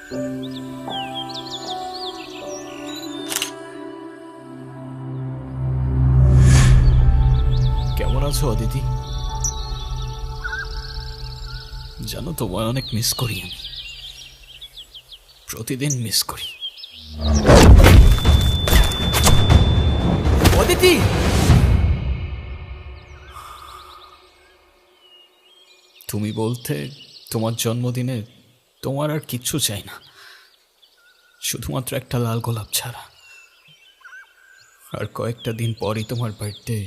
কেমন আছো অদিতি? জানো তোমায় অনেক মিস করি আমি, প্রতিদিন মিস করি। অদিতি, তুমি বলতে তোমার জন্মদিনে তোমার আর কিচ্ছু চাই না, শুধুমাত্র একটা লাল গোলাপ ছাড়া। আর কয়েকটা দিন পরই তোমার বার্থডে।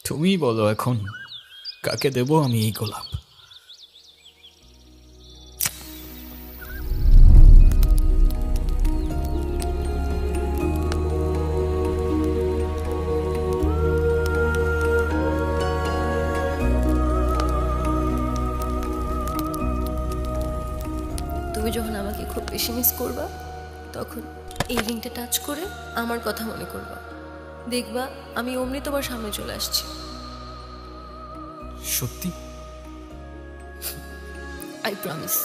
তুমিই বলো এখন কাকে দেব আমি এই গোলাপ? তুমি যখন আমাকে খুব বেশি মিস করবা, তখন এই রিংটা টাচ করে আমার কথা মনে করবা। দেখবা আমি অমনি তোমার সামনে চলে আসছি। সত্যি? I promise.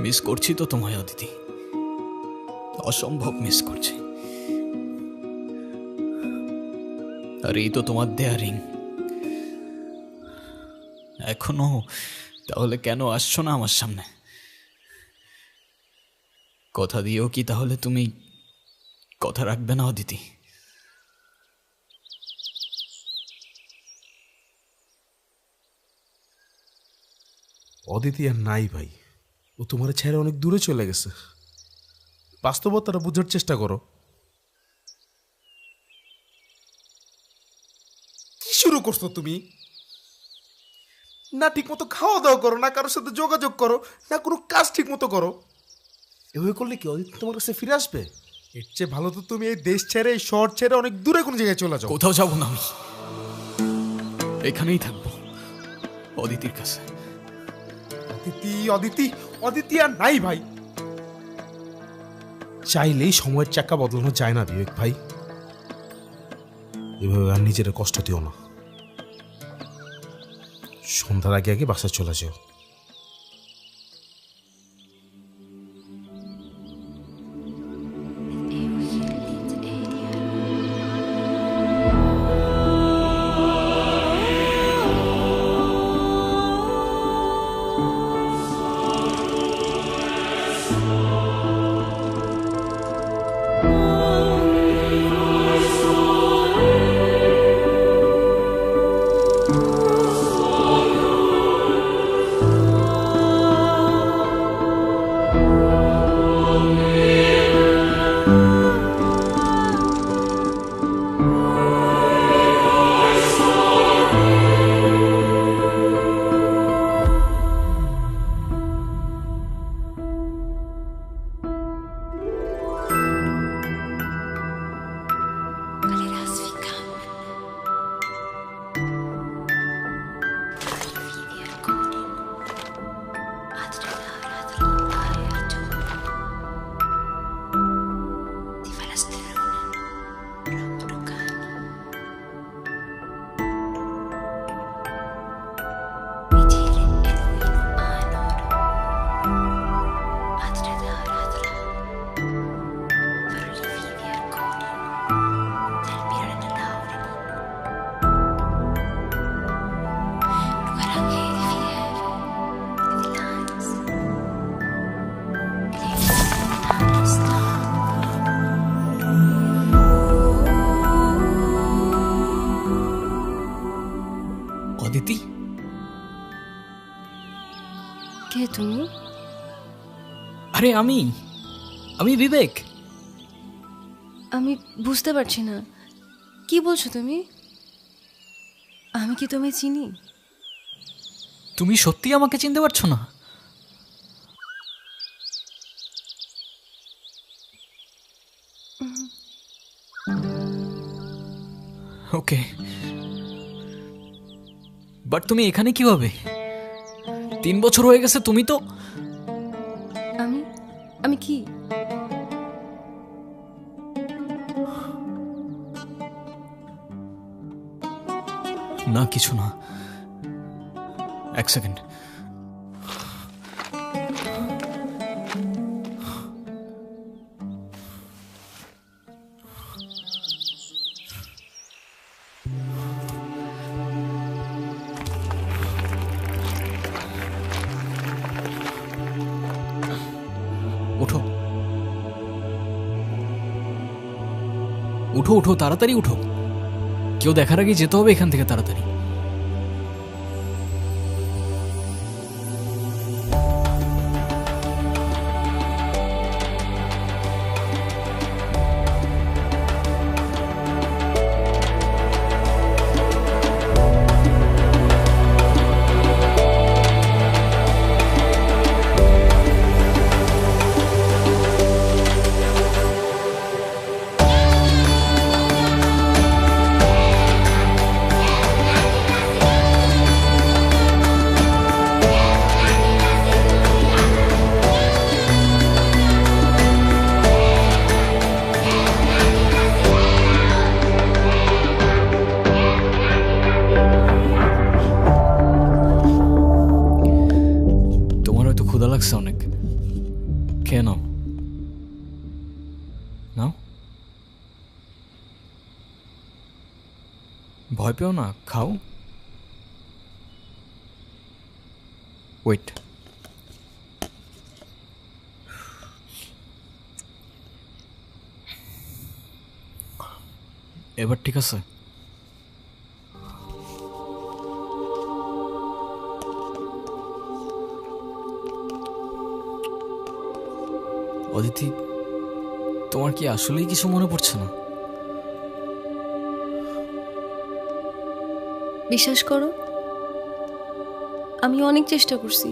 মিস করছি তো তোমায় অদিতি, অসম্ভব মিস করছি। আর এই তো তোমার দেয়া রিং এখনো, তাহলে কেন আসছো না আমার সামনে? কথা দিয়েও কি তাহলে তুমি কথা রাখবে না অদিতি? অদিতি আর নাই ভাই, ও তোমার ছেড়ে অনেক দূরে চলে গেছে। বাস্তবতাটা বোঝার চেষ্টা করো। কি শুরু করছো তুমি? না ঠিক মতো খাওয়া দাওয়া করো, না কারোর সাথে যোগাযোগ করো, না কোনো কাজ ঠিক মতো করো। এভাবে করলে কি অদিতি তোমার কাছে ফিরে আসবে? এর চেয়ে ভালো তো তুমি এই দেশ ছেড়ে, এই শহর ছেড়ে অনেক দূরে কোনো জায়গায় চলে যাও। কোথাও যাবো না আমি, এখানেই থাকবো অদিতির কাছে। অদিতি অদিতি অদিতি আর নাই ভাই। চাইলেই সময়ের চাকা বদলানো যায় না বিবেক ভাই। এভাবে আর নিজের কষ্ট দিও না। সন্ধ্যার আগে আগে বাসায় চলে যাও। অদিতি, কে তুমি? আরে আমি আমি বিবেক। আমি বুঝতে পারছি না, কি বলছো তুমি? আমি কি তোমায় চিনি? তুমি সত্যি আমাকে চিনতে পারছো না? ওকে, বাট তুমি এখানে কিভাবে? 3 বছর হয়ে গেছে, তুমি তো। আমি আমি কি? না কিছু না, 1 সেকেন্ড। উঠো উঠো, তাড়াতাড়ি উঠো, কেউ দেখার আগে যেতে হবে এখান থেকে তাড়াতাড়ি। তোমার হয়তো ক্ষুধা লাগছে অনেক, খেয়ে নাও। নাও, ভয় পেও না, খাও। ওয়েট, এবার ঠিক আছে? অদিতি, তোমার কি আসলেই কিছু মনে পড়ছে না? বিশ্বাস করো, আমি অনেক চেষ্টা করছি,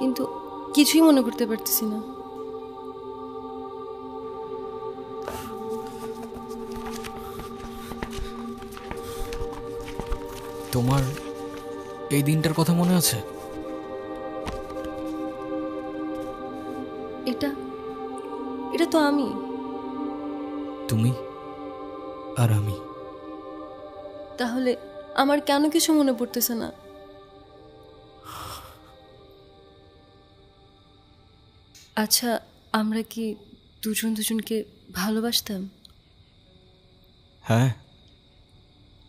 কিন্তু কিছুই মনে করতে পারতেছি না। তোমার এই দিনটার কথা মনে আছে? এটা এটা তো আমি। তুমি আর আমি। তাহলে আমার কেন কিছু মনে পড়তেছে না? আচ্ছা, আমরা কি দুজন দুজনকে ভালোবাসতাম? হ্যাঁ,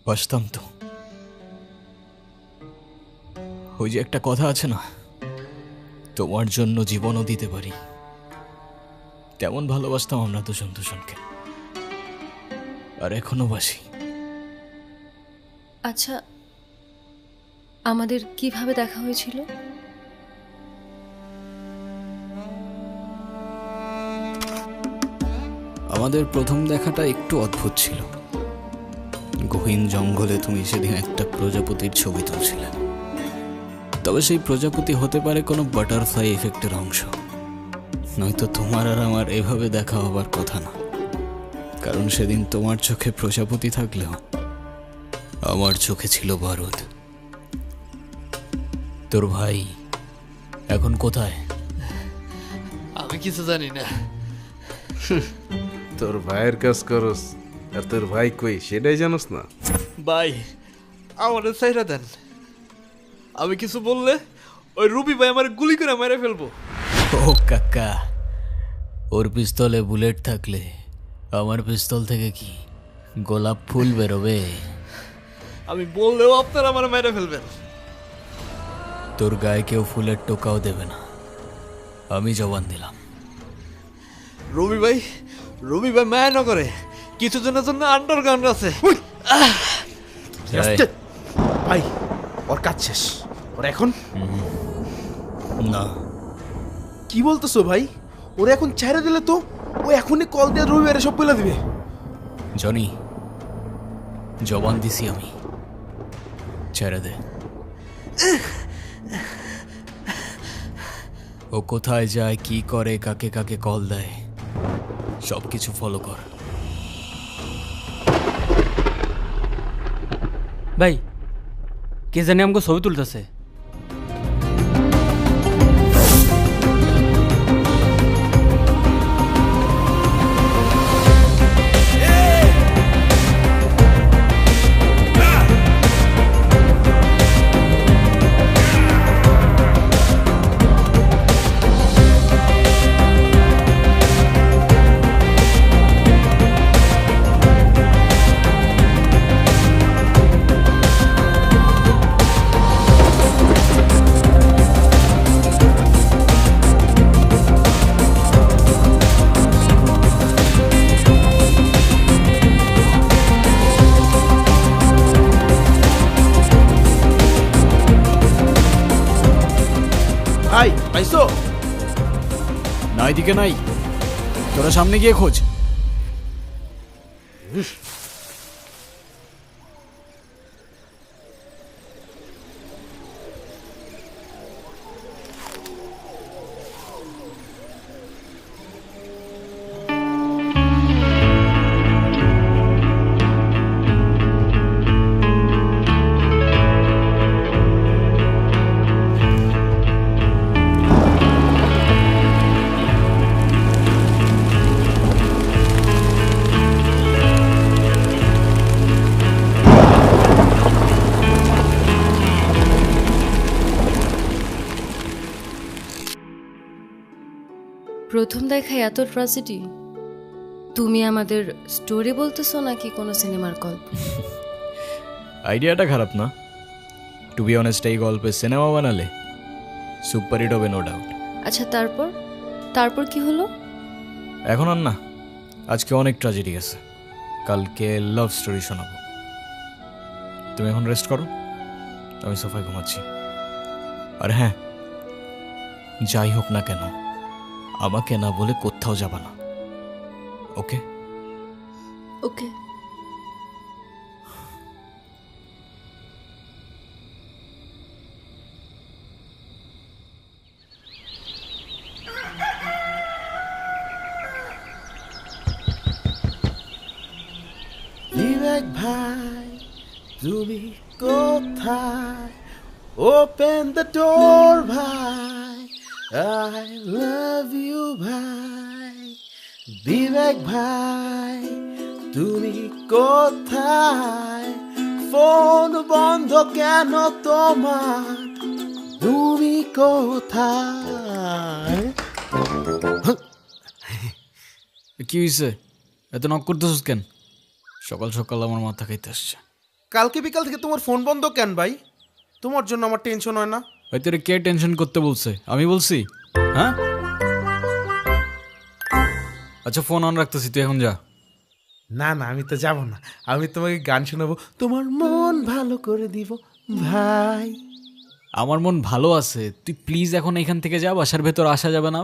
বাসতাম তো। ওই যে একটা কথা আছে না, তোমার জন্য জীবনও দিতে পারি, তেমন ভালোবাসতাম আমরা দুজন দুজনকে, আর এখনো বাসি। আচ্ছা, আমাদের কিভাবে দেখা হয়েছিল? আমাদের প্রথম দেখাটা একটু অদ্ভুত ছিল। গহীন জঙ্গলে তুমি সেদিন একটা প্রজাপতির ছবি তুলছিলে, তবে সেই প্রজাপতি হতে পারে কোনো বাটারফ্লাই এফেক্টের অংশ, নয়তো তোমার আর আমার এভাবে দেখা হবার কথা না। কারণ সেদিন তোমার চোখে প্রজাপতি থাকলেও আমার চোখে ছিল বারুদ। তোর ভাই এখন কোথায়? আমি কিছু জানি না। তোর ভাইয়ের কাজ করস আর তোর ভাই কই সেটাই জানোস না? ভাই, আমাদের চাইরা দেন। আমি কিছু বললে ওই রুবি ভাই আমার গুলি করে মেরে ফেলবো। ও কাকা, ওর পিস্তলে বুলেট থাকলে আমার পিস্তল থেকে কি গোলাপ ফুল বেরোবে? আমি বললেও আপনারা আমার মেরে ফেলবেন। তোর গায়ে কেউ ফুলের টোকাও দেবে না, আমি জবান দিলাম। রবি ভাই মায়া না করে কিছু জনের জন্য আন্ডারগ্রাউন্ড আছে। এই, ভাই, ওর কাজ শেষ, ওর এখন না, কি বলতেছো ভাই? ওরা এখন ছেড়ে দিলে তো ও এখনই কল দিয়ে রবিবারে সব বলে দিবে। জনি, জবান দিছি আমি, ছেড়ে দে। ও কোথায় যায়, কি করে, কাকে কাকে কল দেয়, সব কিছু ফলো কর। ভাই, কে জানি আমাকে ছবি তুলতেছে। ভাই পাইছো? না এদিকে নাই, তোরা সামনে গিয়ে খোঁজ। প্রথম দেখায় এত ট্র্যাজেডি? তুমি আমাদের স্টোরি বলতেছো নাকি কোনো সিনেমার গল্প? আইডিয়াটা খারাপ না। টু বি অনেস্ট, এই গল্পে সিনেমা বানালে সুপার হিট হবে নো ডাউট। আচ্ছা তারপর তারপর কি হলো? এখন আর না, আজকে অনেক ট্র্যাজেডি আছে, কালকে লাভ স্টোরি শোনাবো। তুমি এখন রেস্ট করো, আমি সোফায় ঘুমাচ্ছি। আর হ্যাঁ, যাই হোক না কেন আমাকে না বলে কোথাও যাবা না, ওকে? ওকে। বিবেক ভাই তুমি কোথায়? ওপেন দ্য ডোর ভাই, আই লাভ ইউ ভাই। বিবেক ভাই তুমি কোথায়? ফোন বন্ধ কেন তোমার? তুমি কোথায়? কি হয়েছে, এত নক করতেছিস কেন? সকাল সকাল আমার মাথা খাইতে আসছে। কালকে বিকাল থেকে তোমার ফোন বন্ধ কেন ভাই? তোমার জন্য আমার টেনশন হয় না? ভাই তোরে কে টেনশন করতে বলছে? আমি বলছি? হ্যাঁ আচ্ছা, ফোন অন রাখতেছি, তুই এখন যা। না না, আমি তো যাব না। আমি তোমাকে গান শোনাবো, তোমার মন ভালো করে দিব ভাই। আমার মন ভালো আছে, তুই প্লিজ এখন এখান থেকে যা, বাসার ভেতর আসা যাবে না।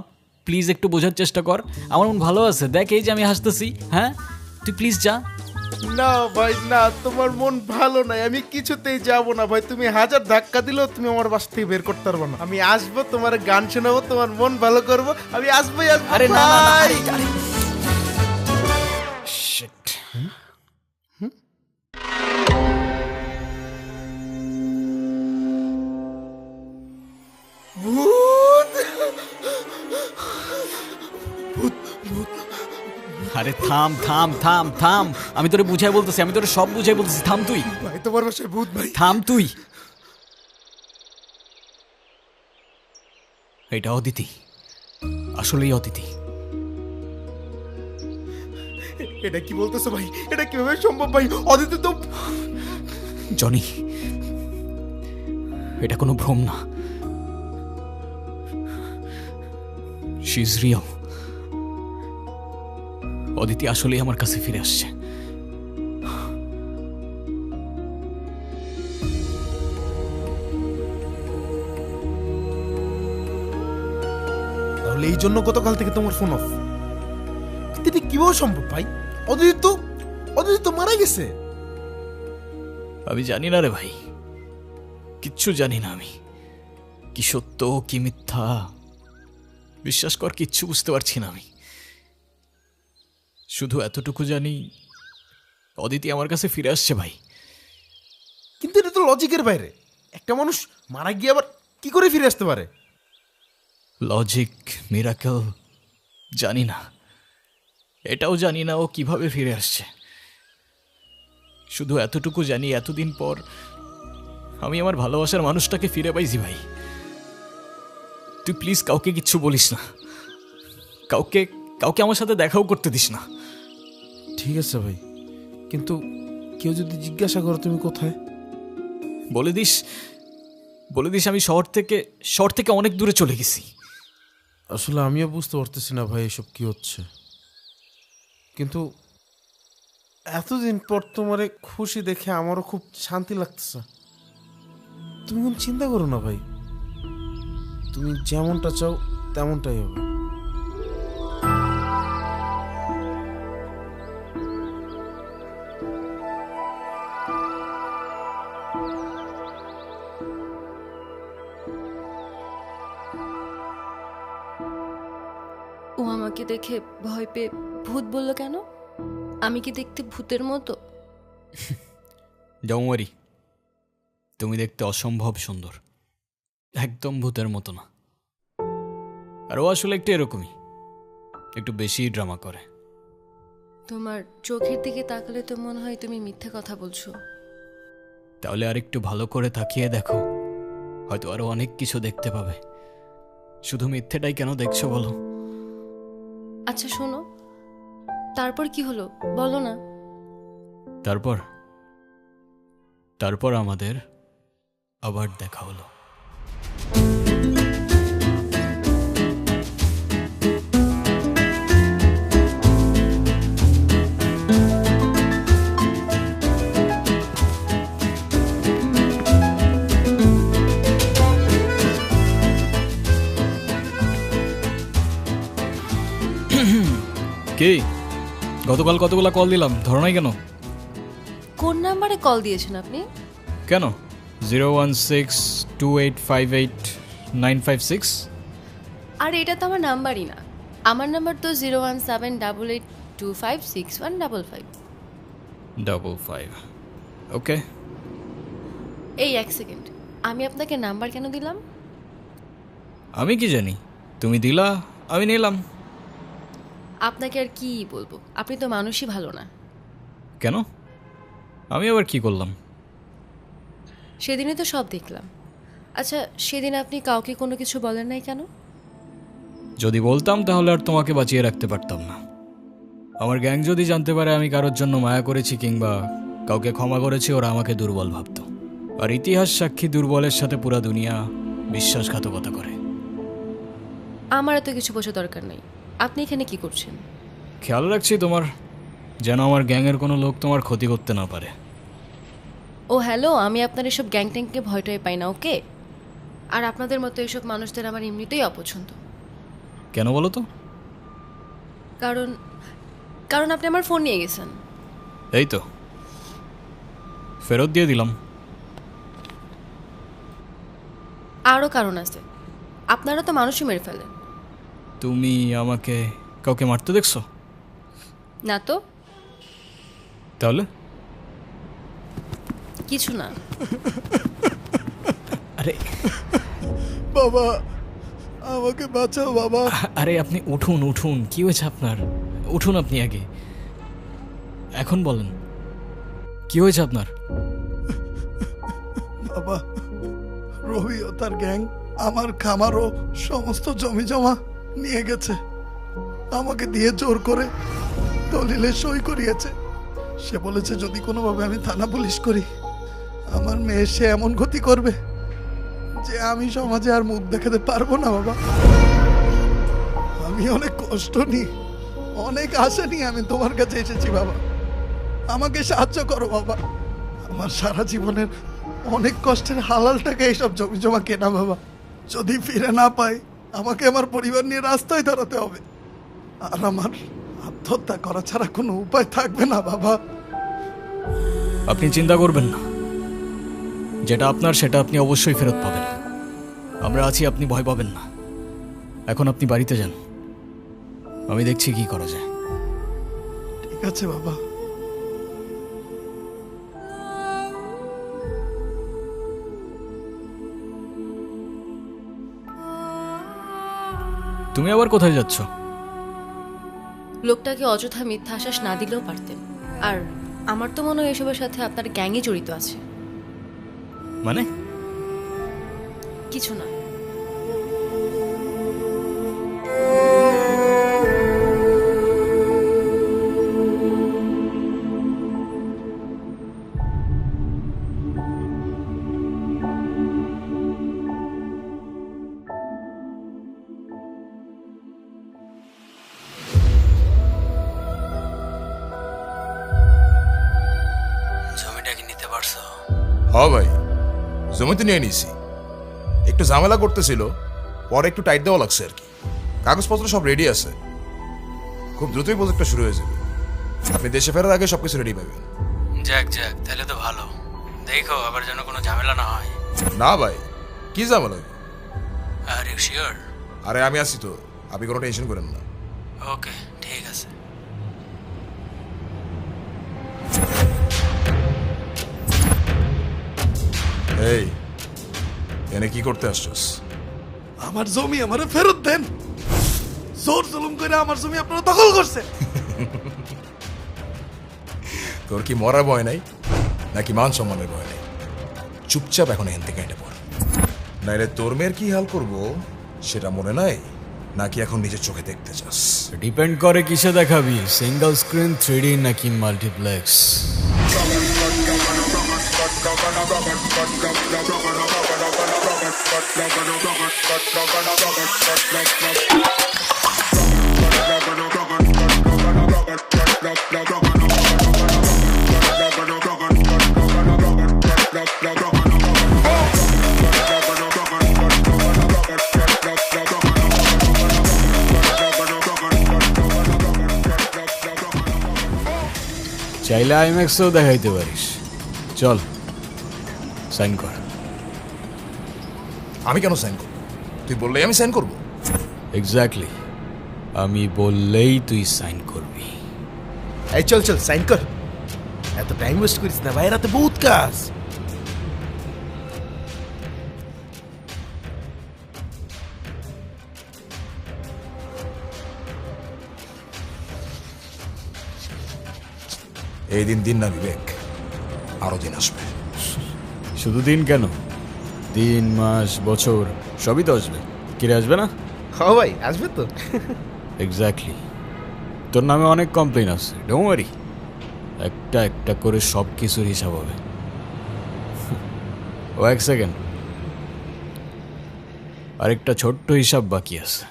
প্লিজ একটু বোঝার চেষ্টা কর, আমার মন ভালো আছে, দেখ এই যে আমি হাসতেছি। হ্যাঁ তুই প্লিজ যা। না ভাই না, তোমার মন ভালো নাই, আমি কিছুতেই যাব না ভাই। তুমি হাজার ধাক্কা দিলেও তুমি আমার বাসা থেকে বের করতে পারবো না। আমি আসবো, তোমার গান শোনাবো, তোমার মন ভালো করবো, আমি আসবোই আসবো। আরে না না না, ভাই। আরে, Shit. আরে থাম থাম থাম থাম, আমি তোরে বুঝাই বলতেছি, আমি তোরে সব বুঝাই বলতেছি, থাম তুই, ভাই তোমার বাসায় ভূত ভাই। থাম তুই। এটা অদিতি, আসলেই অদিতি। এটা কি বলতেছো ভাই? এটা কিভাবে সম্ভব ভাই? অদিতি তো জনি, এটা কোনো ভ্রম না, শি ইজ রিয়েল। অদিতি আসলেই আমার কাছে ফিরে আসছে। তাহলে এই জন্য গতকাল থেকে তোমার ফোন অফ? এটা কিভাবে সম্ভব ভাই? অদিতি তো মারা গেছে। আমি জানি না রে ভাই, কিচ্ছু জানি না আমি, কি সত্য কি মিথ্যা, বিশ্বাস কর কিচ্ছু বুঝতে পারছি না আমি। শুধু এতটুকু জানি অদিতি আমার কাছে ফিরে আসছে ভাই। কিন্তু এটা তো লজিকের বাইরে। একটা মানুষ মারা গিয়ে আবার কি করে ফিরে আসতে পারে? লজিক, মিরাকেল, জানি না, এটাও জানি না ও কিভাবে ফিরে আসছে। শুধু এতটুকু জানি এতদিন পর আমি আমার ভালোবাসার মানুষটাকে ফিরে পাইছি ভাই। তুই প্লিজ কাউকে কিচ্ছু বলিস না, কাউকে কাউকে আমার সাথে দেখাও করতে দিস না। ঠিক আছে ভাই, কিন্তু কেউ যদি জিজ্ঞাসা করে তুমি কোথায়? বলে দিস আমি শহর থেকে অনেক দূরে চলে গেছি। আসলে আমিও বুঝতে পারতেছি না ভাই এসব কি হচ্ছে, কিন্তু এতদিন পর তোমারে খুশি দেখে আমারও খুব শান্তি লাগতেছে। তুমি কোন চিন্তা করো না ভাই, তুমি যেমনটা চাও তেমনটাই হবে। ও আমাকে দেখে ভয় পেয়ে ভূত বলল কেন? আমি কি দেখতে ভূতের মতো? ডোন্ট তুমি দেখতে অসম্ভব সুন্দর, একদম ভূতের মতো না। আর ও আসলে একটু এরকমই, একটু বেশি ড্রামা করে। তোমার চোখের দিকে তাকালে তো মনে হয় তুমি মিথ্যে কথা বলছো। তাহলে আর একটু ভালো করে তাকিয়ে দেখো, হয়তো আরো অনেক কিছু দেখতে পাবে। শুধু মিথ্যেটাই কেন দেখছো বলো? আচ্ছা শোনো, তারপর কি হলো বলো না। তারপর তারপর আমাদের আবার দেখা হলো। কি গতকাল কতগুলা কল দিলাম, ধরো নাই কেন? কোন নাম্বারে কল দিয়েছেন আপনি? কেন? 01628589556। আর এটা তো আমার নাম্বারই না। আমার নাম্বার তো 01788256155। ওকে। এই এক সেকেন্ড, আমি আপনাকে নাম্বার কেন দিলাম? আমি কি জানি, তুমি দিলা, আমি নিলাম। আপনাকে আর কি বলবো, আপনি তো মানুষই ভালো না। কেন? আমি আবার কি করলাম? সেদিনে তো সব দেখলাম। আচ্ছা সেদিন আপনি কাউকে কোনো কিছু বলেন নাই কেন? যদি বলতাম তাহলে আর তোমাকে বাঁচিয়ে রাখতে পারতাম না। আমার গ্যাং যদি জানতে পারে আমি কারোর জন্য মায়া করেছি কিংবা কাউকে ক্ষমা করেছি, ওরা আমাকে দুর্বল ভাবত। আর ইতিহাস সাক্ষী, দুর্বলের সাথে পুরা দুনিয়া বিশ্বাসঘাতকতা করে। আমার এত কিছু বোঝা দরকার নেই। আপনি এখানে কি করছেন? খেয়াল রাখছি তোমার, যেন আমার গ্যাংয়ের কোনো লোক তোমার ক্ষতি করতে না পারে। ও হ্যালো, আমি আপনার এসব গ্যাং ট্যাংকে ভয়টাই পাই না, ওকে? আর আপনাদের মতো এসব মানুষদের আমার এমনিতেই অপছন্দ। কেন বলো তো? কারণ কারণ আপনি আমার ফোন নিয়ে গেছেন। এই তো ফেরত দিয়ে দিলাম। আরও কারণ আছে, আপনারা তো মানুষই মেরে ফেলেন। তুমি আমাকে কাউকে মারতে দেখছো? না তো, তাহলে? কিছু না। আরে বাবা, আমাকে বাঁচাও বাবা। আরে আপনি উঠুন উঠুন, কি হয়েছে আপনার? উঠুন আপনি আগে, এখন বলেন কি হয়েছে আপনার? বাবা, রবি ও তার গ্যাং আমার খামার ও সমস্ত জমি জমা নিয়ে গেছে। আমাকে দিয়ে জোর করে দলিলে সই করিয়েছে। সে বলেছে যদি কোনোভাবে আমি থানা পুলিশ করি, আমার মেয়ে সে এমন ক্ষতি করবে যে আমি সমাজে আর মুখ দেখাতে পারবো না। বাবা, আমি অনেক কষ্ট নিই, অনেক আশা নিয়ে আমি তোমার কাছে এসেছি। বাবা, আমাকে সাহায্য করো বাবা। আমার সারা জীবনের অনেক কষ্টের হালাল টাকা এইসব জমি জমা কেনা। বাবা, যদি ফিরে না পাই, আমাকে আমার পরিবার নিয়ে রাস্তায় দাঁড়াতে হবে। আর আমার আত্মহত্যা করা ছাড়া কোনো উপায় থাকবে না। বাবা, আপনি চিন্তা করবেন না, যেটা আপনার সেটা আপনি অবশ্যই ফেরত পাবেন। আমরা আছি, আপনি ভয় পাবেন না। এখন আপনি বাড়িতে যান, আমি দেখছি কি করা যায়। ঠিক আছে বাবা। তুমি আবার কোথায় যাচ্ছ? লোকটাকে অযথা মিথ্যা আশ্বাস না দিলেও পারতেন। আর আমার তো মনে হয় এসবের সাথে আপনার গ্যাংয়ে জড়িত আছে। মানে? কিছু না। জমিটা কি নিতে পারছো? হ ভাই, জমি তো নিয়ে নিছি। একটু ঝামেলা করতেছিল, পরে একটু টাইট দেওয়া লাগছে আর কি। কাগজপত্র সব রেডি আছে, খুব দ্রুতই প্রজেক্টটা শুরু হয়ে যাবে। আপনি দেশে ফেরার আগে সবকিছু রেডি পাবেন। যাক যাক, তাহলে তো ভালো। দেখো আবার যেন কোনো ঝামেলা না হয়। না ভাই, কি ঝামেলা? Are you sure? আরে আমি আছি তো, আপনি কোনো টেনশন করেন না। ওকে, ঠিক আছে। এই, এনে কি করতে আসছস? আমার জমি আমারে ফেরত দেন। জোর জুলুম করে আমার জমি আপনারা দখল করছে। তোর কি মরার ভয় নাই নাকি মান সম্মানের ভয় নাই? চুপচাপ এখন এখান থেকে হেঁটে পড়, নাইলে তোর মেয়ের কি হাল করবো সেটা মনে নাই নাকি এখন নিজের চোখে দেখতে চাস? ডিপেন্ড করে কিসে দেখাবি, সিঙ্গেল স্ক্রিন 3D নাকি মাল্টিপ্লেক্স। চাইলে আইম্যাক্সও দেখাইতে পারিস। চল সাইন কর। আমি কেন সাইন করবো? তুই বললেই আমি সাইন করবো? এক্স্যাক্টলি, আমি বললেই তুই সাইন করবি। এই চল চল সাইন কর, এত টাইম ওয়েস্ট করিস না ভাই, রাতে বহুত কাজ। এই দিন দিন না বিবেক, আরো দিন আসবে। শুধু দিন কেন, দিন মাস বছর সবই তো আসবে। কিরে আসবে না? হ্যাঁ ভাই আসবে তো। এক্স্যাক্টলি, তোর নামে অনেক কমপ্লেন আছে, ডোন্ট ওয়ারি। একটা একটা করে সব কিছুর হিসাব হবে। ও এক সেকেন্ড, আরেকটা ছোট্ট হিসাব বাকি আছে।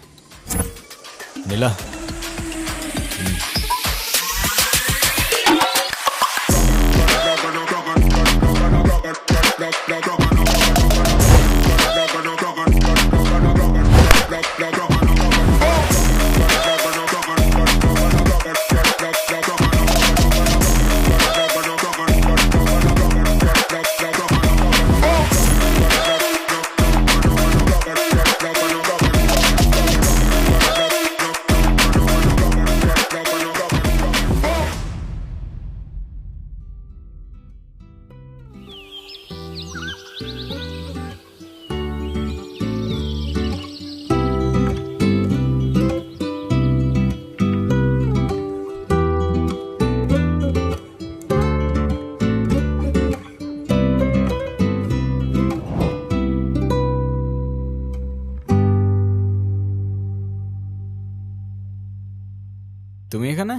নীলা, তুমি এখানে?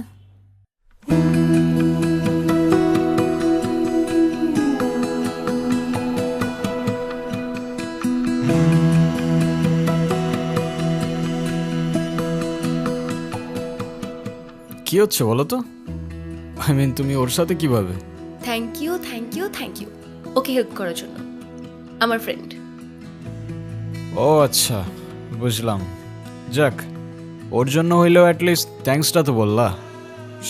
কি হচ্ছে বলো তো? আই মিন তুমি ওর সাথে কিভাবে? Thank you thank you thank you ওকে হেল্প করার জন্য। আমার ফ্রেন্ড। ও আচ্ছা, বুঝলাম। যাক, ওর জন্য হইলেও অ্যাটলিস্ট থ্যাঙ্কসটা তো বললা।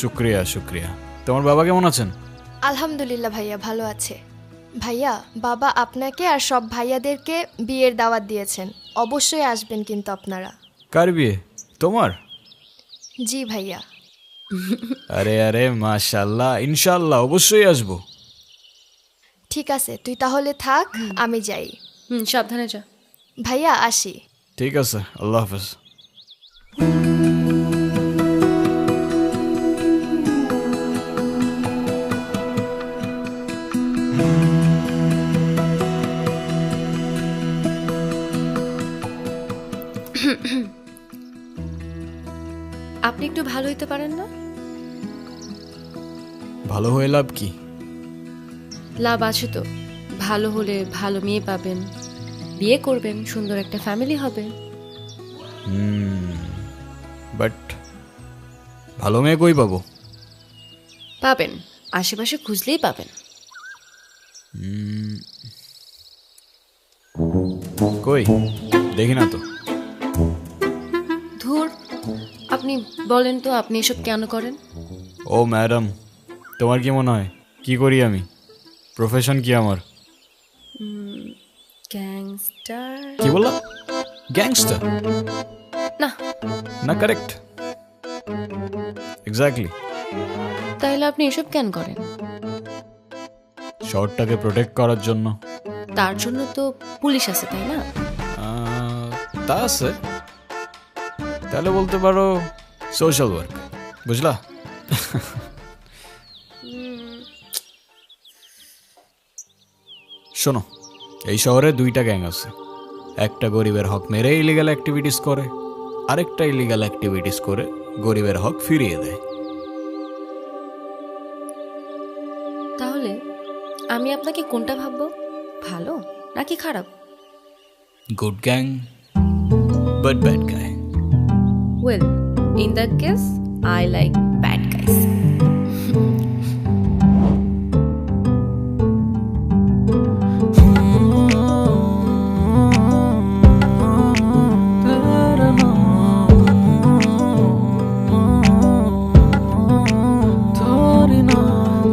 শুক্রিয়া শুক্রিয়া। তোমার বাবা কেমন আছেন? আলহামদুলিল্লাহ ভাইয়া ভালো আছে। ভাইয়া, বাবা আপনাকে আর সব ভাইয়াদেরকে বিয়ের দাওয়াত দিয়েছেন, অবশ্যই আসবেন কিন্তু আপনারা। কার বিয়ে? তোমার? জি ভাইয়া। আরে আরে মাশাআল্লাহ, ইনশাআল্লাহ অবশ্যই আসবো। ঠিক আছে, তুই তাহলে থাক, আমি যাই। সাবধানে যা। ভাইয়া আসি। ঠিক আছে, আল্লাহ হাফেজ। আপনি একটু ভালো হইতে পারেন না? ভালো হয়ে লাভ কি? লাভ আছে তো। ভালো হলে ভালো মেয়ে পাবেন, বিয়ে করবেন, সুন্দর একটা ফ্যামিলি হবে। বাট ভালো মেয়ে কই পাবো? পাবেন, আশেপাশে খুঁজলেই পাবেন। কই দেখি না তো। আপনি বলেন তো, আপনি এসব কেন করেন? ও ম্যাডাম, তোমার কি মনে হয় কি করি আমি? প্রফেশন কি আমার? গ্যাংস্টার? কি বললা? গ্যাংস্টার? না। না, কারেক্ট, এক্স্যাক্টলি। তাহলে আপনি এসব কেন করেন? শহরটাকে প্রোটেক্ট করার জন্য। তার জন্য তো পুলিশ আছে, তাই না? তা আছে, তাহলে বলতে পারো সোশ্যাল ওয়ার্ক, বুঝলা? শোনো, এই শহরে দুইটা গ্যাং আছে। একটা গরিবের হক মেরে ইলিগাল অ্যাক্টিভিটিস করে, আরেকটা ইলিগাল অ্যাক্টিভিটিস করে গরিবের হক ফিরিয়ে দেয়। তাহলে আমি আপনাকে কোনটা ভাববো, ভালো নাকি খারাপ? Good gang but bad guy. Well, in that case I like bad guys.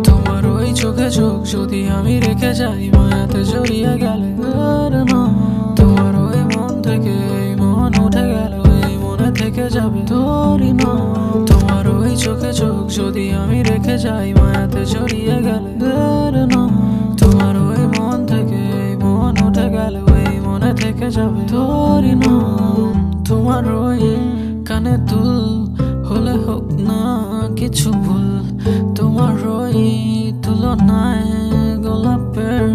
তোমার ওই চোখে চোখ যদি আমি রেখে যাই, মায়াতে জড়িয়ে গেলে তোমার ওই মন থেকে এই মন উঠে গেল, এই মনে থেকে যাবে তোরই না। তোমার ওই চোখে চোখ যদি আমি রেখে যাই, মায়াতে জড়িয়ে গেলে তোমার ওই মন থেকে এই মন উঠে গেল, এই মনে থেকে যাবে তোরই না। তোমার ওই কানে দুল হলে হোক না কিছু ভুল, তোমার ওই তুলনায় গোলাপের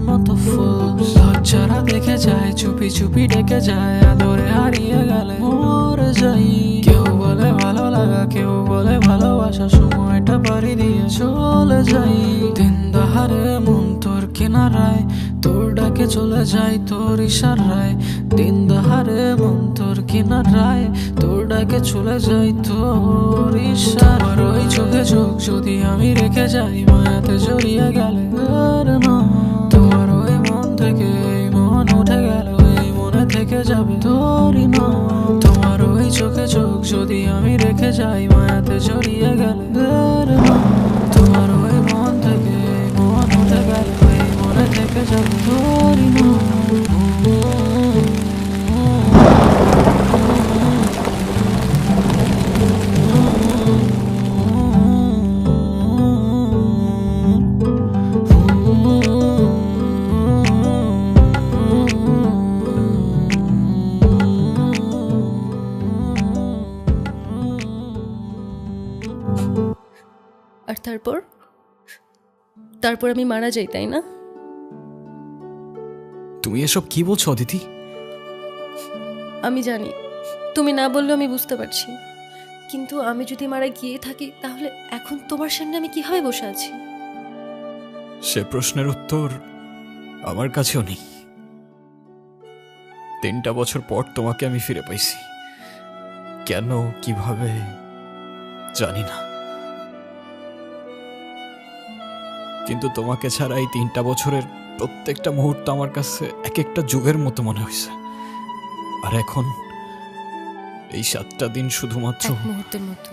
মতো ফুল লজ্জারা দেখে যায়, চুপি চুপি ডেকে যায়, আদরে হারিয়ে গেলে মরে যাই। কেউ বলে ভালো লাগা, কেউ বলে ভালোবাসা, সময়টা পাড়ি দিয়ে চলে যাই। দিন দাহারে মন তোর কিনারায়, তোর ডাকে চলে যায় তোর ইশারায়। দিন দাহারে মন তোর কিনারায়, তোর ডাকে চলে যায় তোর ইশারায়। ওই চোখে চোখ যদি আমি রেখে যাই, মায়াতে জড়িয়ে গেলে তোমার ওই মন থেকে এই মন উঠে গেল, এই মনে থেকে যাবে তোরই না। তোমার ওই চোখে চোখ যদি আমি রেখে যাই, মায়াতে জড়িয়ে গেলে তোমার ওই মন থেকে এই মন উঠে গেল, এই মনে থেকে যাবে তোরই না। আর তারপর আমি মারা যাই, তাই না? তুমি এসব কি বলছো অদিতি? আমি জানি তুমি না বললেও আমি বুঝতে পারছি, কিন্তু আমি যদি মারা গিয়ে থাকি, তাহলে এখন তোমার সামনে আমি কিভাবে বসে আছি? সে প্রশ্নের উত্তর আমার কাছেও নেই। 3টা বছর পর তোমাকে আমি ফিরে পাইছি, কেন কিভাবে জানি না, কিন্তু তোমাকে ছাড়া এই 3টা বছরের প্রত্যেকটা মুহূর্ত আমার কাছে এক একটা যুগের মতো মনে হয়েছে। আর এখন এই 7টা দিন শুধুমাত্র এক মুহূর্তের মতো।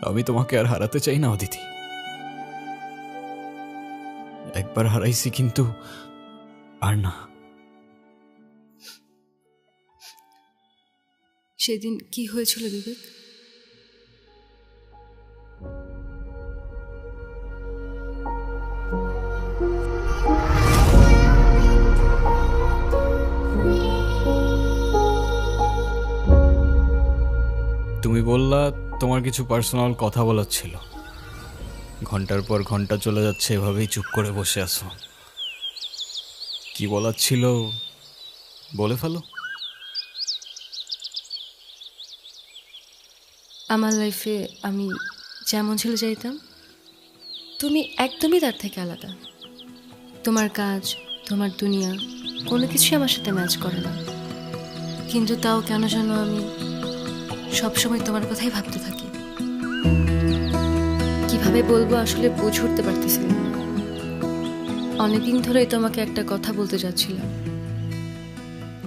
আমি তোমাকে আর হারাতে চাই না অদিতি। একবার হারাইছি, কিন্তু আর না। সেদিন কি হয়েছিল বিবেক? তুমি বললা তোমার কিছু পার্সোনাল কথা বলার ছিল। ঘন্টার পর ঘন্টা চলে যাচ্ছে, এভাবেই চুপ করে বসে আছো। কি বলার ছিল বলে ফেলো। আমার লাইফে আমি যেমন ছিল চাইতাম, তুমি একদমই তার থেকে আলাদা। তোমার কাজ, তোমার দুনিয়া, কোনো কিছুই আমার সাথে ম্যাচ করে না। কিন্তু তাও কেন যেন আমি সবসময় তোমার কথাই ভাবতে থাকি। কিভাবে বলবো আসলে বুঝে উঠতে পারতেছি না। অনেকদিন ধরেই তোমাকে একটা কথা বলতে যাচ্ছিলাম।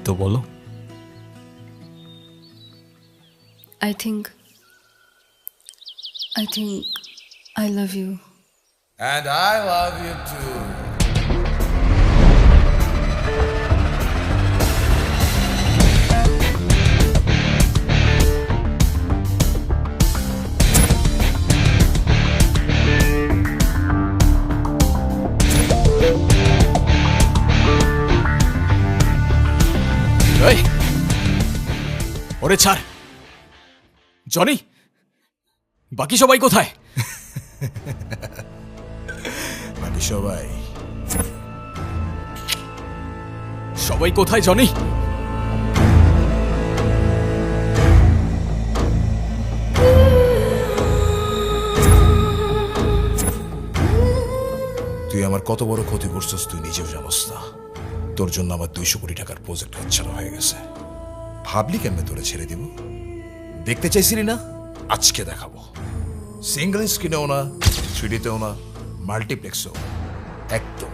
তো বলো। I think I love you. And I love you too. এই, ওরে ছাড়। জনি, বাকি সবাই কোথায়? বাকি সবাই কোথায় জনি? তুই আমার কত বড় ক্ষতি করছিস তুই নিজেও জানোস না। তোর জন্য আমার 200 কোটি টাকার প্রজেক্ট হাতছাড়া হয়ে গেছে। ভাবলি কেমনে তোরে ছেড়ে দিব? দেখতে চাইছিলি না? আজকে দেখাবো। সিঙ্গল স্ক্রিনেও না, 3Dতেও না, মাল্টিপ্লেক্সেও একদম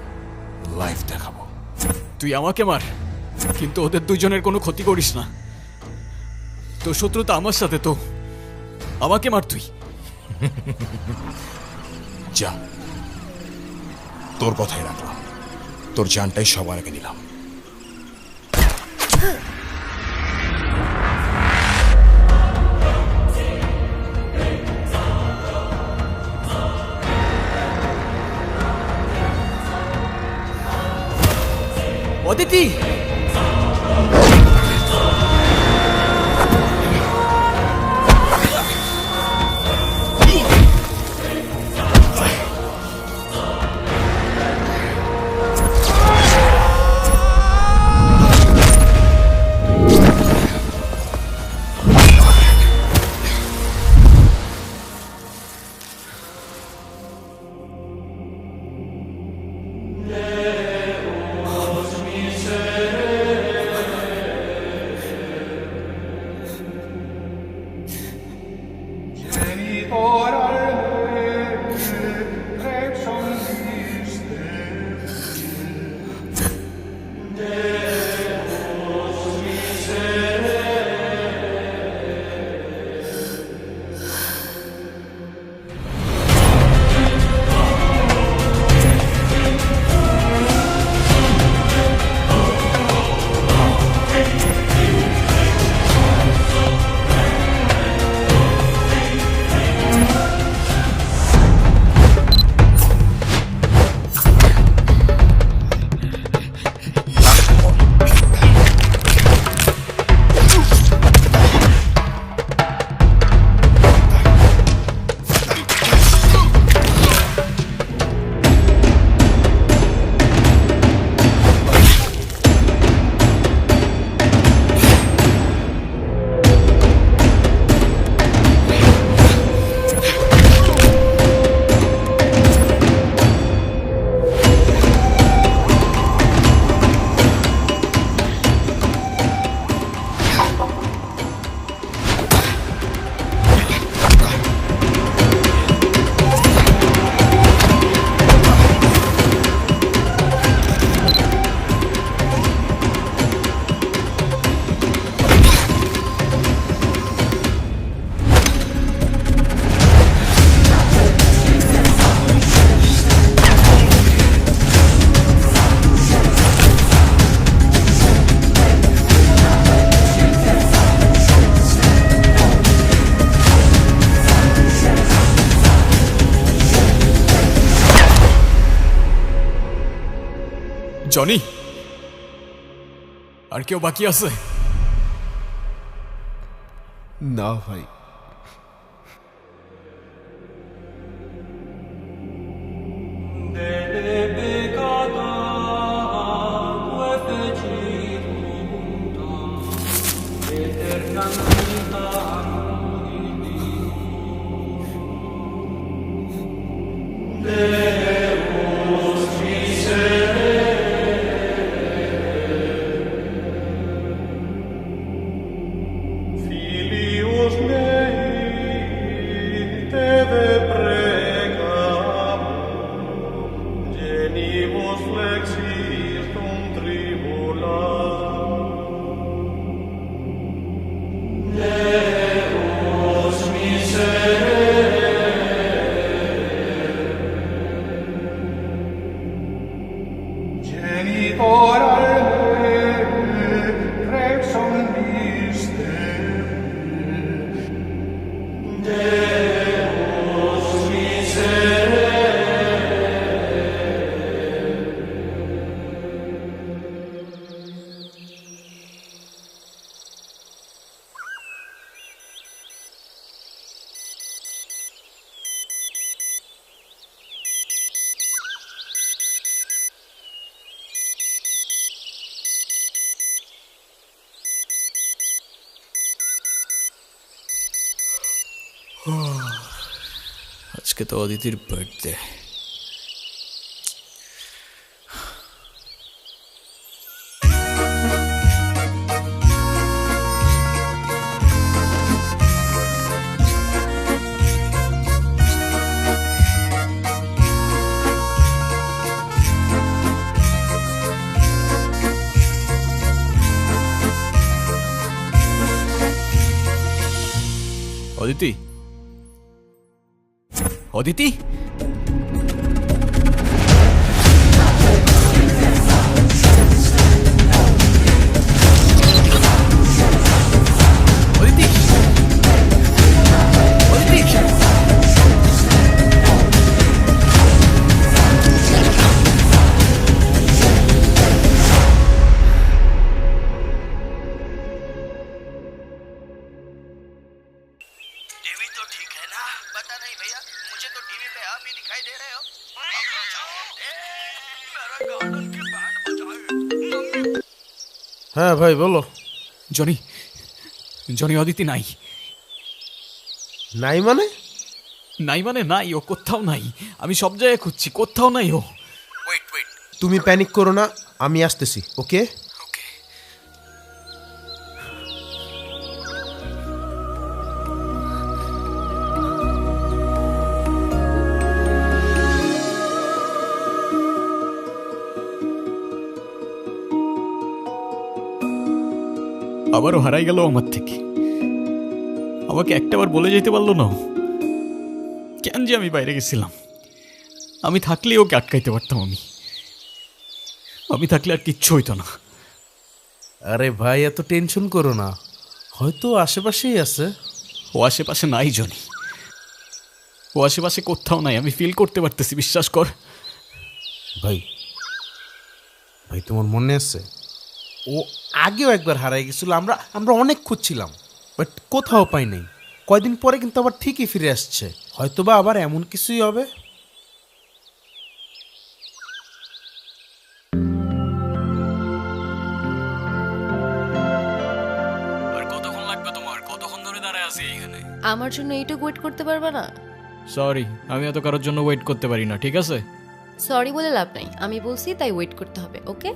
লাইভ দেখাবো। তুই আমাকে মার, কিন্তু ওদের দুজনের কোনো ক্ষতি করিস না। তোর শত্রুতা আমার সাথে, তো আমাকে মার তুই। যা, তোর কথাই রাখলাম। তোর জানটাই সবার আগে নিলাম। অদিতি, জনি, আর কেউ বাকি আছে? না ভাই, Yeah. আজকে তো অদিতির বার্থডে। অদিতি, অদিতি, অদিতি, অদিতি। হ্যাঁ ভাই বলো। জনি, জনি অদিতি নাই। নাই মানে? নাই মানে নাই, ও কোথাও নাই। আমি সব জায়গায় খুঁজছি, কোথাও নাই ও। তুমি প্যানিক করো না, আমি আসতেছি। ওকে আবারও হারাই গেল আমার থেকে। আমাকে একটাবার বলে যেতে পারলো না। কেন যে আমি বাইরে গেছিলাম। আমি থাকলে ওকে আটকাইতে পারতাম। আমি থাকলে আর কিচ্ছু হইতো না। আরে ভাই এত টেনশন করো না, হয়তো আশেপাশেই আছে। ও আশেপাশে নাই জনি, ও আশেপাশে কোথাও নাই। আমি ফিল করতে পারতেছি, বিশ্বাস কর। ভাই ভাই তোমার মনে আছে ও আগেও একবার হারাই গেছিল? আমরা অনেক খুঁজছিলাম, বাট কোথাও পাই নাই। কয়দিন পরে কিন্তু আবার ঠিকই ফিরে আসছে। হয়তোবা আবার এমন কিছুই হবে। আর কতক্ষণ লাগবে তোমার? কতক্ষণ ধরে দাঁড়ায় আছি এখানে? আমার জন্য এইটুকু ওয়েট করতে পারবে না? সরি, আমি এত কারোর জন্য ওয়েট করতে পারি না, ঠিক আছে? সরি বলে লাভ নাই, আমি বলছি তাই ওয়েট করতে হবে। ওকে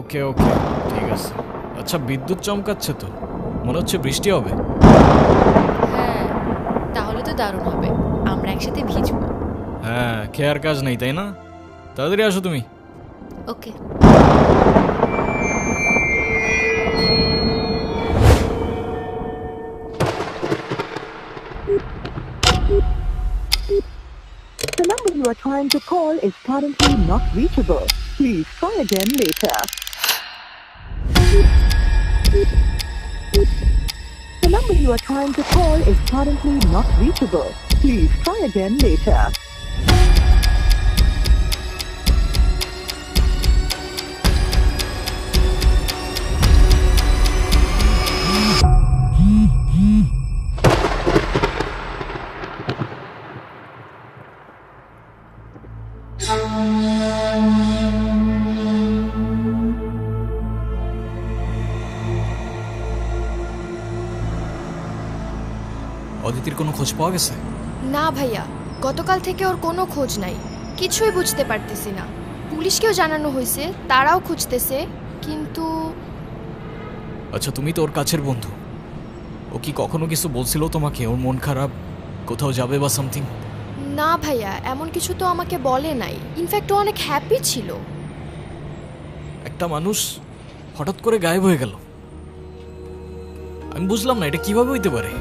ওকে ওকে, ঠিক আছে। আচ্ছা, বিদ্যুৎ চমকাচ্ছে তো, মনে হচ্ছে বৃষ্টি হবে। হ্যাঁ, তাহলে তো দারুণ হবে, আমরা একসাথে ভিজবো। হ্যাঁ, খেয়ার কাজ নেই তাই না? তাড়াতাড়ি আসো তুমি। ওকে। The number you are trying to call is currently not reachable. Please try again later. The number you are trying to call is currently not reachable. Please try again later. অদিতির কোনো খোঁজ পাওয়া গেছে? না ভাইয়া, গতকাল থেকে ওর কোনো খোঁজ নাই। কিছুই বুঝতে পারতেছি না। পুলিশকেও জানানো হয়েছে, তারাও খুঁজতেছে, কিন্তু আচ্ছা, তুমি তো ওর কাছের বন্ধু, ও কি কখনো কিছু বলছিল তোমাকে? ওর মন খারাপ, কোথাও যাবে বা সামথিং? না ভাইয়া, এমন কিছু তো আমাকে বলে নাই। ইনফ্যাক্ট ও অনেক হ্যাপি ছিল। একটা মানুষ হঠাৎ করে গায়েব হয়ে গেল, আমি বুঝলাম না এটা কিভাবে হইতে পারে।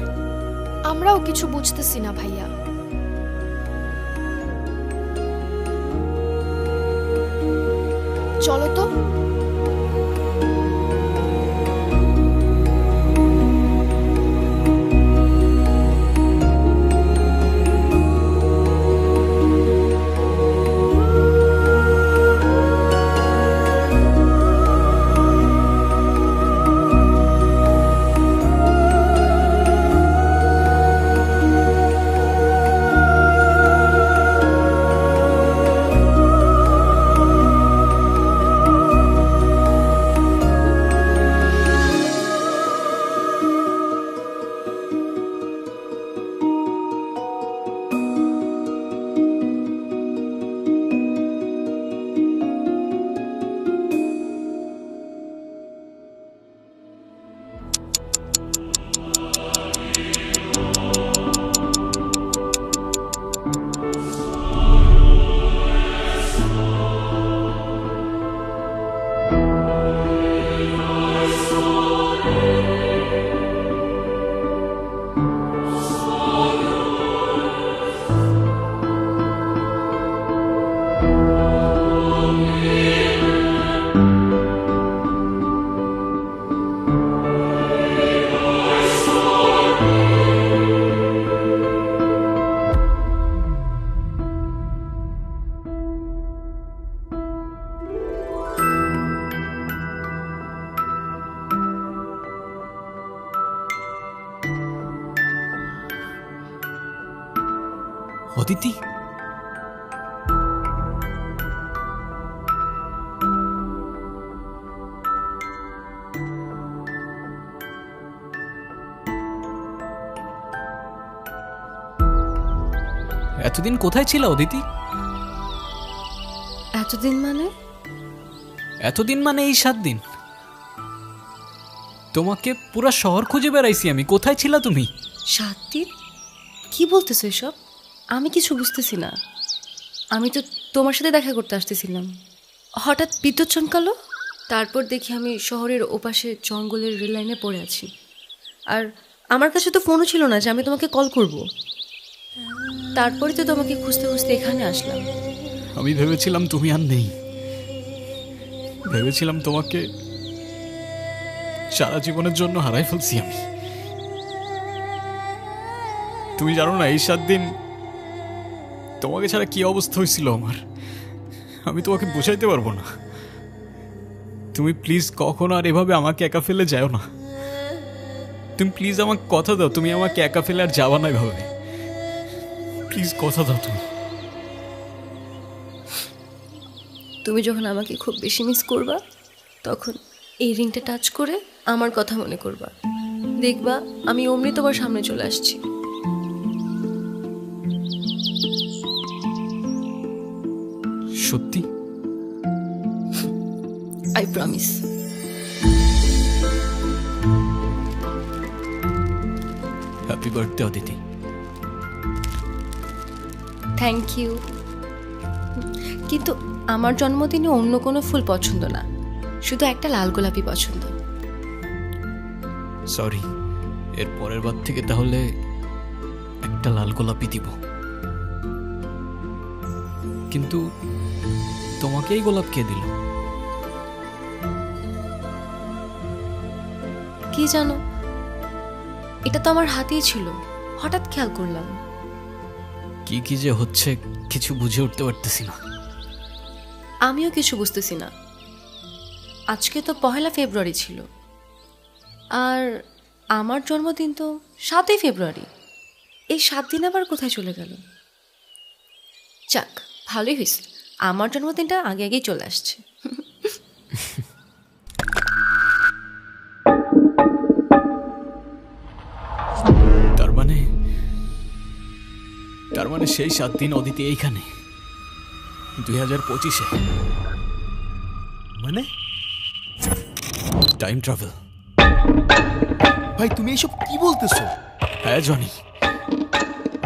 আমরাও কিছু বুঝতেছি না ভাইয়া। চলো তো। অদিতি, এতদিন কোথায় ছিল অদিতি? এতদিন মানে? এতদিন মানে এই 7 দিন। তোমাকে পুরো শহর খুঁজে বেড়াইছি আমি, কোথায় ছিলা তুমি? 7 দিন? কি বলতেছো এসব? আমি কিছু বুঝতেছি না। আমি তো তোমার সাথে দেখা করতে আসতেছিলাম, হঠাৎ বিদ্যুৎ চমকালো। তারপর দেখি আমি শহরের ওপাশে জঙ্গলের রেল লাইনে পড়ে আছি। আর আমার কাছে তো ফোনও ছিল না যে আমি তোমাকে কল করব। তারপরে তো তোমাকে খুঁজতে খুঁজতে এখানে আসলাম। আমি ভেবেছিলাম তুমি আর নেই, ভেবেছিলাম তোমাকে সারা জীবনের জন্য হারাই ফেলছি আমি। তুমি জানো না এই 7 দিন তোমাকে ছাড়া কি অবস্থা হয়েছিল আমার, আমি তোমাকে বোঝাইতে পারবো না। তুমি প্লিজ কখনো আর এভাবে আমাকে একা ফেলে যাও না। তুমি প্লিজ আমাকে কথা দাও, তুমি আমাকে একা ফেলে আর যাওয়া না এভাবে। প্লিজ কথা দাও তুমি। তুমি যখন আমাকে খুব বেশি মিস করবা তখন এই রিংটা টাচ করে আমার কথা মনে করবা, দেখবা আমি অমনি তোমার সামনে চলে আসছি। সত্যি? I promise. Happy birthday Aditi. Thank you. কিন্তু আমার জন্মদিনে অন্য কোনো ফুল পছন্দ না, শুধু একটা লাল গোলাপি পছন্দ। সরি, এর পরের বার থেকে তাহলে একটা লাল গোলাপি দিব। কিন্তু তোমাকেই গোলাপ কে দিল? কি জানো, এটা তো আমার হাতেই ছিল, হঠাৎ খেয়াল করলাম। কি কি যে হচ্ছে কিছু বুঝে উঠতে পারতেছি না। আমিও কিছু বুঝতেছি না। আজকে তো 1 ফেব্রুয়ারি ছিল, আর আমার জন্মদিন তো 7 ফেব্রুয়ারি। এই 7 দিন আবার কোথায় চলে গেল? যাক, ভালোই হয়েছে, আমার জন্মদিনটা আগে আগেই চলে আসছে। তার মানে সেই 7 দিন অদিতি এইখানে 2025-এ। মানে টাইম ট্রাভেল। ভাই তুমি এইসব কি বলতেছো? হ্যাঁ জনি,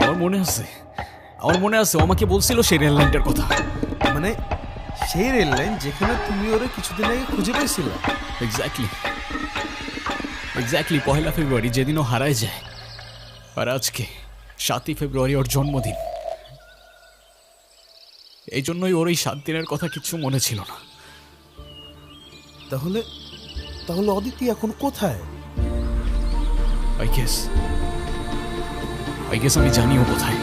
আমার মনে আছে ও আমাকে বলছিল সেই রেল লাইনটার কথা। মানে সেই রেল লাইন যেখানে তুমি ওরে কিছুদিন আগে খুঁজে পাইছিলে? এক্স্যাক্টলি 1 ফেব্রুয়ারি, যেদিন ও হারায় যায়। আর আজকে 7 ফেব্রুয়ারি ওর জন্মদিন। এই জন্যই ওর এই 7 দিনের কথা কিচ্ছু মনে ছিল না। তাহলে তাহলে অদিতি এখন কোথায়? আই গেস আমি জানিও কোথায়।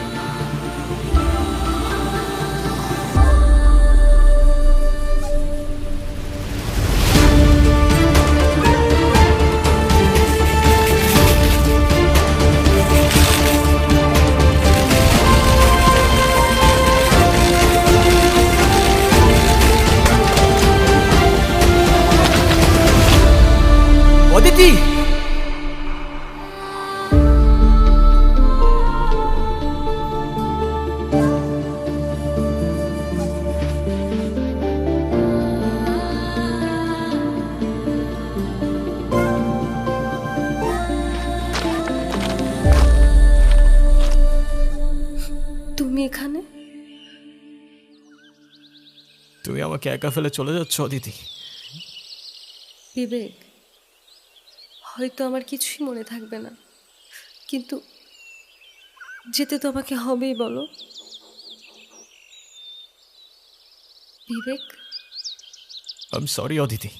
অদিতি! তুমি এখানে? তুমি আমাকে একা ফেলে চলে যাচ্ছ অদিতি? বিবেক, হয়তো আমার কিছুই মনে থাকবে না, কিন্তু যেতে তো আমাকে হবেই, বলো। বিবেক, আই এম সরি অদিতি,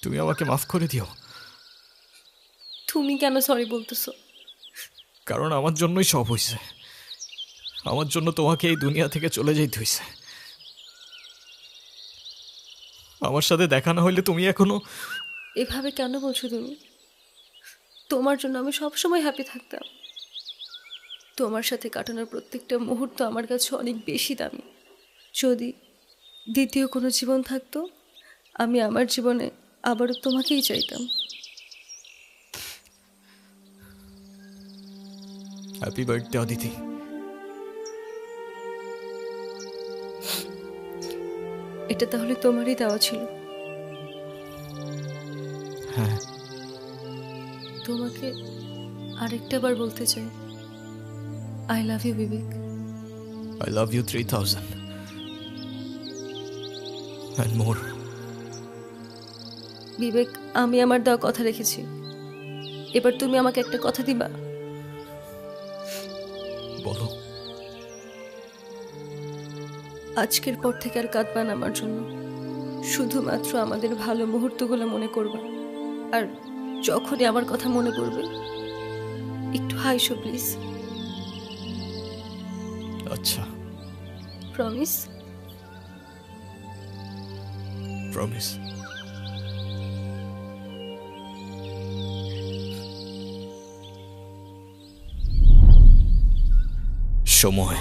তুমি আমাকে মাফ করে দিও। তুমি কেন সরি বলতেছো? কারণ আমার জন্যই সব হয়েছে, আমার জন্য তোমাকে এই দুনিয়া থেকে চলে যেতে হয়েছে। আমার সাথে দেখা না হইলে তুমি এখনো... এভাবে কেন বলছো তুমি? তোমার জন্য আমি সবসময় হ্যাপি থাকতাম। তোমার সাথে কাটানোর প্রত্যেকটা মুহূর্ত আমার কাছে অনেক বেশি দামি। যদি দ্বিতীয় কোনো জীবন থাকতো, আমি আমার জীবনে আবারও তোমাকেই চাইতাম। Happy birthday Aditi. এটা তাহলে তোমারই দেওয়া ছিল? হ্যাঁ। তোমাকে আরেকটা বার বলতে চাই, I love you Vivek. I love you 3000 and more. Vivek, আমি আমার দেওয়া কথা রেখেছি, এবার তুমি আমাকে একটা কথা দিবা? বলো। আজকের পর থেকে আর কাঁদবা না আমার জন্য, শুধুমাত্র আমাদের ভালো মুহূর্তগুলো মনে করবা, আর যখনই আমার কথা মনে করবে একটু হাইসো প্লিজ। আচ্ছা, প্রমিস? প্রমিস। সময়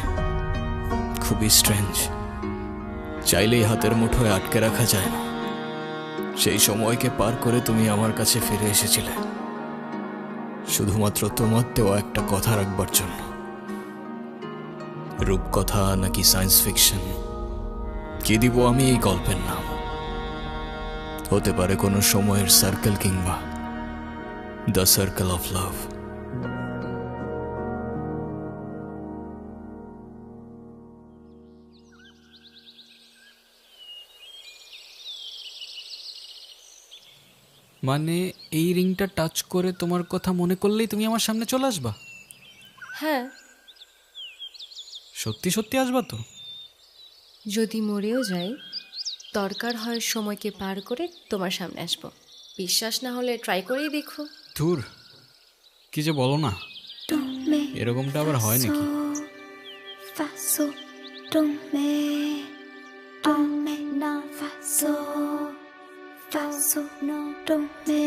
খুবই স্ট্রেঞ্জ, চাইলেই হাতের মুঠোয় আটকে রাখা যায় না। সেই সময়কে পার করে তুমি আমার কাছে ফিরে এসেছিলে শুধুমাত্র তোমার দেওয়া একটা কথা রাখবার জন্য। রূপকথা নাকি সায়েন্স ফিকশন, কি দিব আমি এই গল্পের নাম? হতে পারে কোনো সময়ের সার্কেল কিংবা দ্য সার্কেল অফ লাভ। মানে এই রিংটা টাচ করে তোমার কথা মনে করলেই তুমি আমার সামনে চলে আসবা? হ্যাঁ। সত্যি সত্যি আসবা তো? যদি মরেও যাই, দরকার হয় সময়কে পার করে তোমার সামনে আসবো। বিশ্বাস না হলে ট্রাই করেই দেখো। ধুর, কি যে বলো না, এরকমটা আবার হয় নাকি? fa so do me na fa so no do me